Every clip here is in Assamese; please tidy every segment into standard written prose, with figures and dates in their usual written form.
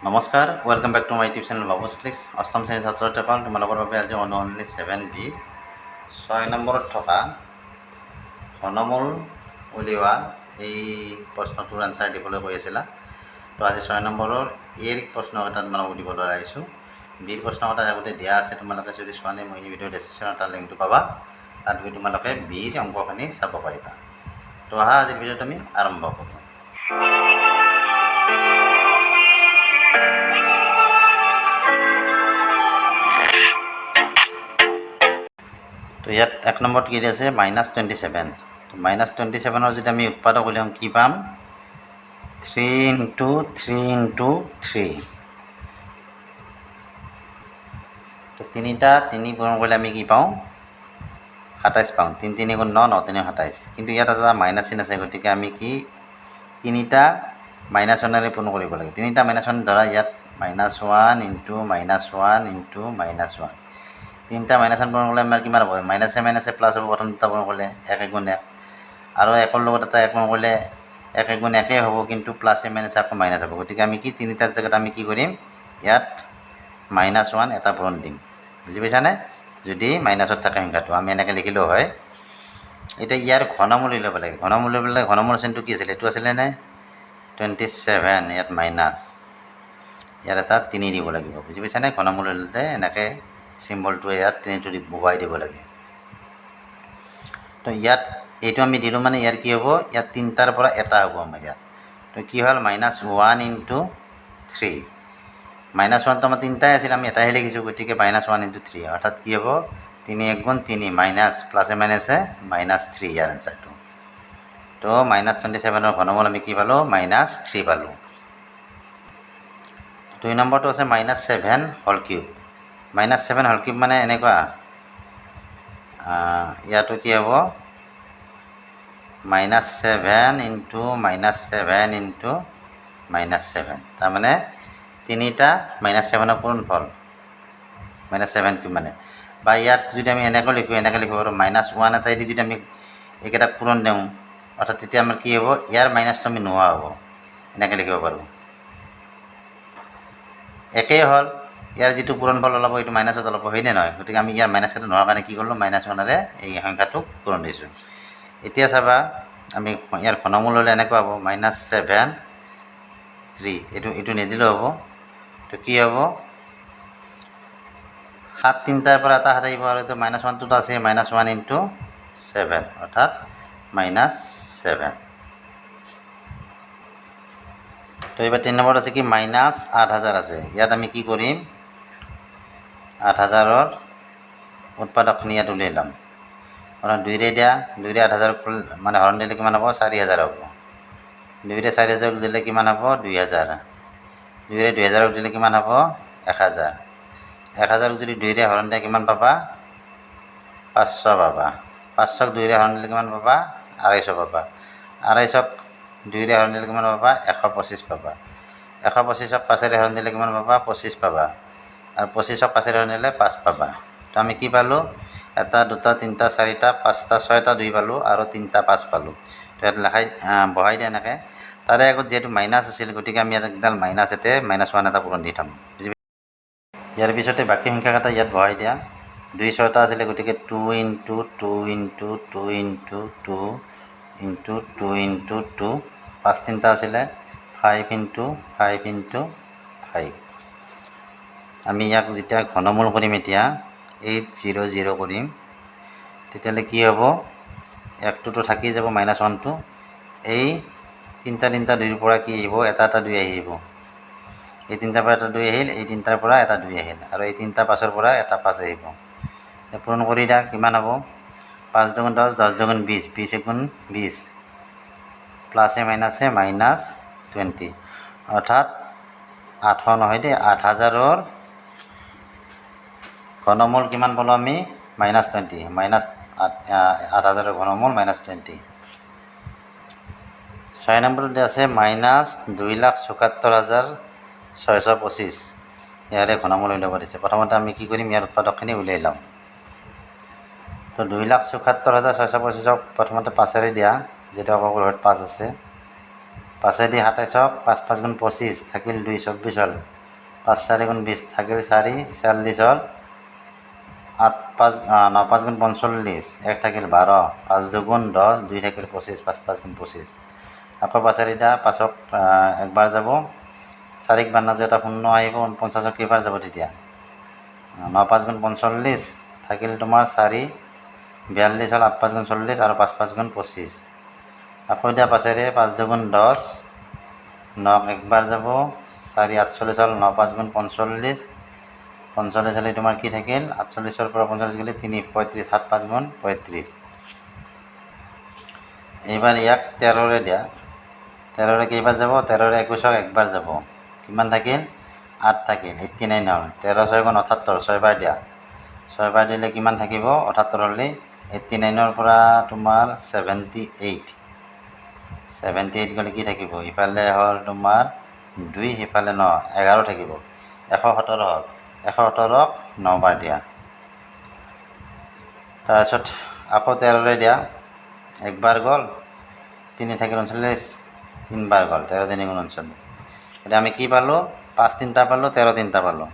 নমস্কাৰ, welcome back to my YouTube channel Babus clicks. অষ্টম শ্ৰেণীৰ ছাত্ৰ ছাত্ৰীসকল, তোমালোকৰ বাবে আজি অনলি 7B 6 নম্বৰত থকা ঘনমূল উলিওৱা এই প্ৰশ্নটোৰ আনচাৰ দিবলৈ কৈ আছিলা। তো আজি 6 নম্বৰৰ এৰ প্ৰশ্ন এটা তোমালোকক দিবলৈ আহিছোঁ। বিৰ প্ৰশ্ন এটা আগতে দিয়া আছে, তোমালোকে যদি চোৱা নাই মই এই ভিডিঅ' ডেছক্ৰিপশ্যনত তাৰ লিংকটো পাবা, তাত গৈ তোমালোকে বিৰ অংকখিনি চাব পাৰিবা। তো আহা আজিৰ ভিডিঅ'টো আমি আৰম্ভ কৰোঁ। তো ইয়াত 1 নম্বৰত কি আছে -27। তো -27 যদি আমি উৎপাদক উলিয়াওঁ কি পাম 3 × 3 × 3। তো 3টা 3 পূৰণ কৰিলে আমি কি পাওঁ 27 পাওঁ। 3 3 × 9 9 3 27। কিন্তু ইয়াত এটা মাইনাছ চিন আছে, গতিকে আমি কি 3টা -1ৰে পূৰণ কৰিব লাগে। 3টা -1 ধৰা ইয়াত -1 × -1 × -1। 3টা -1 পূৰণ কৰিলে আমাৰ কিমান হ'ব মাইনাছে মাইনাছে প্লাছ হ'ব। প্ৰথম দুটা পূৰণ কৰিলে 1 × 1 আৰু 1ৰ লগত এটা 1 পূৰণ কৰিলে 1 × 1 একেই হ'ব, কিন্তু প্লাছে মাইনাছে আকৌ মাইনাছ হ'ব। গতিকে আমি কি 3টাৰ জেগাত আমি কি কৰিম ইয়াত -1 এটা পূৰণ দিম। বুজি পাইছানে? যদি মাইনাছত থাকে সংখ্যাটো আমি এনেকৈ লিখিলেও হয়। এতিয়া ইয়াৰ ঘনমূল উলিয়াব লাগে। ঘনমূল উলিয়াবলৈ ঘনমূল চিনটো কি আছিলে, এইটো আছিলে নে 27। ইয়াত মাইনাছ, ইয়াত এটা 3 দিব লাগিব। বুজি পাইছানে? ঘনমূল উলিয়াওঁতে এনেকৈ চিম্বলটো ইয়াত 3টো বহুৱাই দিব লাগে। তো ইয়াত এইটো আমি দিলোঁ মানে ইয়াৰ কি হ'ব, ইয়াত 3টাৰ পৰা এটা হ'ব আমাৰ ইয়াত। তো কি হ'ল -1 × 3। -1টো আমাৰ 3টাই আছিল, আমি এটাহে লিখিছোঁ, গতিকে -1 × 3 অৰ্থাৎ কি হ'ব 3 × 1 = 3 মাইনাছ প্লাছে মাইনাছে -3 ইয়াৰ এনচাৰটো। তো -27ৰ ঘনমূল আমি কি পালোঁ -3 পালোঁ। 2 নম্বৰটো আছে -7 হোল কিউব। -7 হোল কিউব মানে এনেকুৱা, ইয়াতো কি হ'ব -7 × -7 তাৰমানে 3টা -7ৰ পূৰণফল -7 কিউব মানে। বা ইয়াত যদি আমি এনেকৈ লিখোঁ লিখিব পাৰোঁ -1 এটাইদি যদি আমি এইকেইটা পূৰণ দিওঁ, অৰ্থাৎ তেতিয়া আমাৰ কি হ'ব ইয়াৰ মাইনাছটো আমি নোহোৱা হ'ব, এনেকৈ লিখিব পাৰোঁ। একেই হ'ল, ইয়াৰ যিটো পূৰণফল ওলাব এইটো মাইনাছত ওলাব, হয়নে নহয়? গতিকে আমি ইয়াৰ মাইনাছটো নোহোৱাৰ কাৰণে কি কৰিলোঁ -1ৰে এই সংখ্যাটোক পূৰণ দিছোঁ। এতিয়া চাবা আমি ইয়াৰ ঘনমূল হ'লে এনেকুৱা হ'ব -7 3। এইটো নিদিলেও হ'ব। তো কি হ'ব 7 3টাৰ পৰা এটা 7 আহিব, আৰু এইটো -1টোতো আছে -1 × 7 অৰ্থাৎ -7। তো এইবাৰ 3 নম্বৰত আছে কি -8000 আছে। ইয়াত আমি কি কৰিম 8000ৰ উৎপাদকখিনি ইয়াত উলিয়াই ল'ম। কাৰণ 2ৰে দিয়া 2ৰে 8000 মানে হৰণ দিলে কিমান হ'ব 4000 হ'ব। 2ৰে 4000 দিলে কিমান হ'ব 2000। 2ৰে 2000 দিলে কিমান হ'ব 1000। 1000 যদি 2ৰে হৰণ দিয়ে কিমান পাবা 500 পাবা। 500ক 2ৰে হৰণ দিলে কিমান পাবা 250 পাবা। 250ক 2ৰে হৰণ দিলে কিমান পাবা 125 পাবা। 125ক 5ৰে হৰণ দিলে কিমান পাবা 25 পাবা। আৰু 25ক 5ৰে হৰণ দিলে 5 পাবা। তো আমি কি পালোঁ 1 2 3 4 5 6টা 2 পালোঁ আৰু 3টা 5 পালোঁ। তো ইয়াত বহাই দিয়ে এনেকৈ। তাৰে আগত যিহেতু মাইনাছ আছিল, গতিকে আমি ইয়াত একডাল মাইনাছ -1 এটা পূৰণ দি থ'ম। বুজি ইয়াৰ পিছতে বাকী সংখ্যাকেইটা ইয়াত বহাই দিয়া। 2 6টা আছিলে, গতিকে 2 × 2 × 2 × 2 × 2 × 2 5 3টা আছিলে 5 × 5 × 5। আমি ইয়াক যেতিয়া ঘনমূল কৰিম এতিয়া 8 0 0 কৰিম, তেতিয়াহ'লে কি হ'ব 1টোতো থাকি যাব -1টো। এই 3টা 2ৰ পৰা কি আহিব এটা 2 আহিব। এই 3টাৰ পৰা এটা 2 আহিল, এই 3টাৰ পৰা এটা 2 আহিল, আৰু এই 3টা 5ৰ পৰা এটা 5 আহিব। পূৰণ কৰি দিয়া কিমান হ'ব 5 × 2 = 10 10 × 20 20 × 20 প্লাছে মাইনাছে -20 অৰ্থাৎ 800 নহয় দেই 8000ৰ ঘনমূল কিমান পালোঁ আমি -20 -8000ৰ ঘনমূল -20। 6 নম্বৰতে আছে -2,74,625। ইয়াৰে ঘনমূল উলিয়াব দিছে। প্ৰথমতে আমি কি কৰিম ইয়াৰ উৎপাদকখিনি উলিয়াই ল'ম। তো 2,74,625ক প্ৰথমতে 5ৰে দিয়া, যিহেতু অকল ঘৰত 5 আছে। 5 27 5 5 গুণ 25 থাকিল 2 24 হ'ল 5 4 গুণ 20 থাকিল 4 40 হ'ল 8 5 9 5 গুণ 45 1 থাকিল 12 5 2 গুণ 10 2 থাকিল 25 5 5 গুণ 25 আকৌ 5 5ক একবাৰ যাব 4 বাৰ নাযায় এটা শূন্য আহিব 49ক কেইবাৰ যাব তেতিয়া 9 5 গুণ 45 থাকিল তোমাৰ 4 42 হ'ল 8 5 গুণ 40 আৰু 5 5 গুণ 25 আকৌ এতিয়া 5 2 গুণ 10 9 একবাৰ যাব 4 48 হ'ল 9 5 গুণ 45 45 হ'লে তোমাৰ কি থাকিল 48ৰ পৰা 45 গ'লে 3 35 7 5 গুণ 35 এইবাৰ ইয়াক 13ৰে দিয়া 13ৰে কেইবাৰ যাব 13ৰে 21ক একবাৰ যাব কিমান থাকিল 8 থাকিল 89 হ'ল 13 6 গুণ 78 6 বাৰ দিয়া 6 বাৰ দিলে কিমান থাকিব 78 হ'লে 89ৰ পৰা তোমাৰ 78 গ'লে কি থাকিব ইফালে হ'ল তোমাৰ 2 সিফালে 9 11 থাকিব 117 হ'ল 117ক 9 বাৰ দিয়া তাৰপিছত আকৌ 13ৰে দিয়া একবাৰ গ'ল 3 থাকিল 39 3 বাৰ গ'ল 13 3 গুণ 39 এতিয়া আমি কি পালোঁ 5 3টা পালোঁ 13 3টা পালোঁ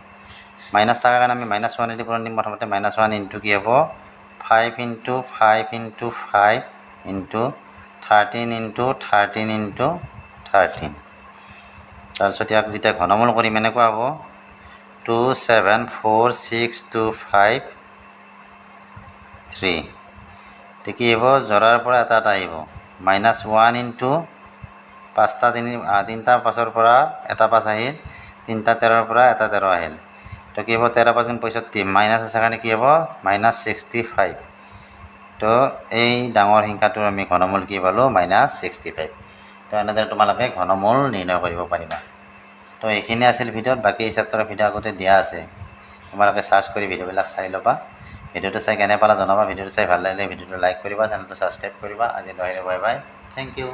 মাইনাছ থকাৰ কাৰণে আমি -1 দি পূৰণ দিম প্ৰথমতে -1 ইনটু কি হ'ব 5 into 5 into 5 into 13 into 13 into 13 তাৰপিছত ইয়াক যেতিয়া ঘনমূল কৰিম এনেকুৱা হ'ব 2 7 4 6 2 5 3 এতিয়া কি হ'ব জৰাৰ পৰা এটা আহিব -1 ইনটু 5টা 3টা 5ৰ পৰা এটা 5 আহিল 3টা 13ৰ পৰা এটা 13 আহিল তো কি হ'ব 13 5 গুণ 65 মাইনাছ আছে কাৰণে কি হ'ব -65 তো এই ডাঙৰ সংখ্যাটোৰ আমি ঘনমূল কি পালোঁ -65 তো এনেদৰে তোমালোকে ঘনমূল নিৰ্ণয় কৰিব পাৰিবা তো এইখিনি আছিল ভিডিঅ'ত বাকী এই চেপ্টাৰৰ ভিডিঅ' আগতে দিয়া আছে তোমালোকে চাৰ্চ কৰি ভিডিঅ'বিলাক চাই ল'বা ভিডিঅ'টো চাই কেনে পালা জনাবা ভিডিঅ'টো চাই ভাল লাগিলে ভিডিঅ'টো লাইক কৰিবা চেনেলটো ছাবস্ক্ৰাইব কৰিবা আজিলৈ বাই বাই থেংক ইউ